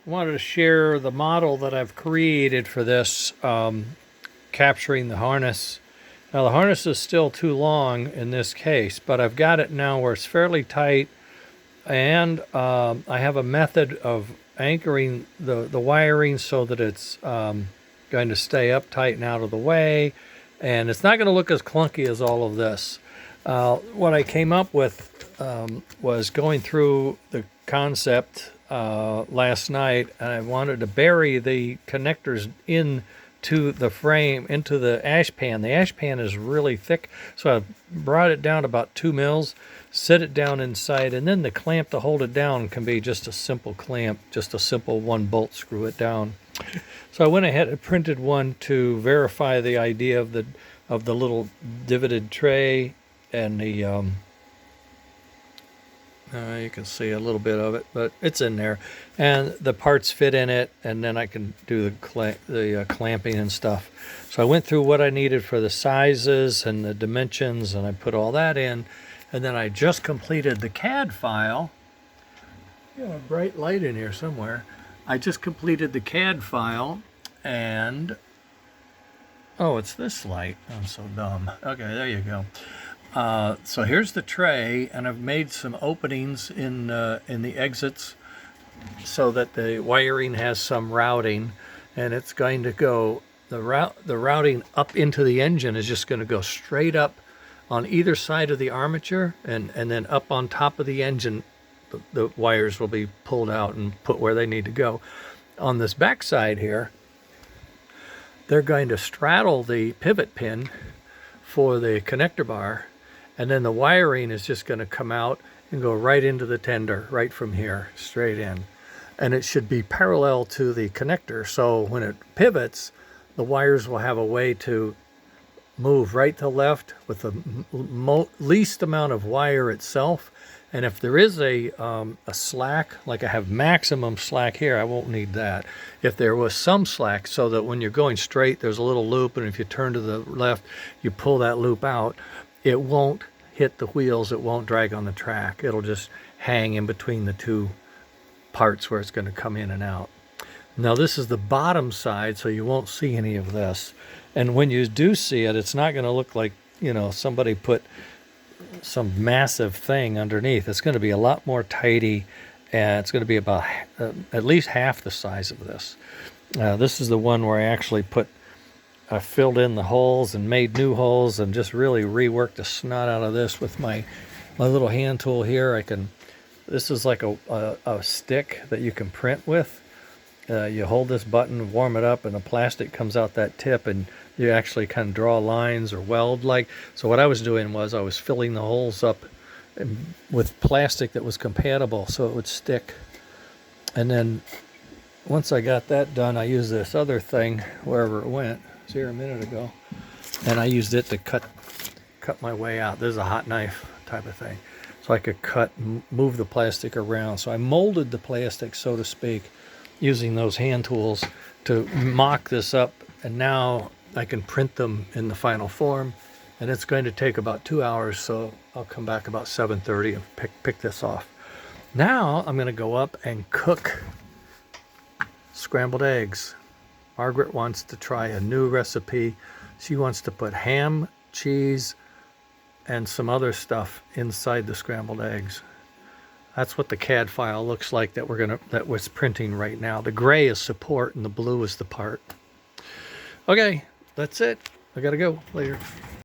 wanted to share the model that I've created for this, capturing the harness. Now the harness is still too long in this case, but I've got it now where it's fairly tight, and I have a method of anchoring the wiring so that it's going to stay uptight and out of the way, and it's not going to look as clunky as all of this. What I came up with was going through the concept last night, and I wanted to bury the connectors into the frame, into the ashpan. The ashpan is really thick, so I brought it down about 2 mils, set it down inside, and then the clamp to hold it down can be just a simple clamp, just a simple 1 bolt, screw it down. So I went ahead and printed one to verify the idea of the little divoted tray, and the you can see a little bit of it, but it's in there, and the parts fit in it, and then I can do the clamping and stuff. So I went through what I needed for the sizes and the dimensions, and I put all that in, and then I just completed the CAD file. A bright light in here somewhere. I just completed the CAD file, and oh, it's this light. I'm so dumb. Okay, there you go. So here's the tray, and I've made some openings in the exits so that the wiring has some routing, and it's going to go, the routing up into the engine is just going to go straight up on either side of the armature, and then up on top of the engine. The wires will be pulled out and put where they need to go. On this back side here, they're going to straddle the pivot pin for the connector bar, and then the wiring is just going to come out and go right into the tender, right from here, straight in. And it should be parallel to the connector, so when it pivots, the wires will have a way to move right to left with the least amount of wire itself. And if there is a slack, like I have maximum slack here, I won't need that. If there was some slack, so that when you're going straight, there's a little loop, and if you turn to the left, you pull that loop out, it won't hit the wheels, it won't drag on the track. It'll just hang in between the two parts where it's going to come in and out. Now this is the bottom side, so you won't see any of this. And when you do see it, it's not going to look like, you know, somebody put some massive thing underneath. It's going to be a lot more tidy, and it's going to be about at least half the size of this. This is the one where I actually I filled in the holes and made new holes and just really reworked the snot out of this with my little hand tool here. This is like a stick that you can print with. You hold this button, warm it up, and the plastic comes out that tip, and you actually kind of draw lines or weld like. So what I was doing was I was filling the holes up with plastic that was compatible so it would stick. And then once I got that done, I used this other thing wherever it went. It was here a minute ago, and I used it to cut my way out. This is a hot knife type of thing, so I could move the plastic around. So I molded the plastic, so to speak, using those hand tools to mock this up, and now I can print them in the final form, and it's going to take about 2 hours, so I'll come back about 7:30 and pick this off. Now I'm going to go up and cook scrambled eggs. Margaret wants to try a new recipe. She wants to put ham, cheese, and some other stuff inside the scrambled eggs. That's what the CAD file looks like that we're printing right now. The gray is support and the blue is the part. Okay, that's it. I gotta go later.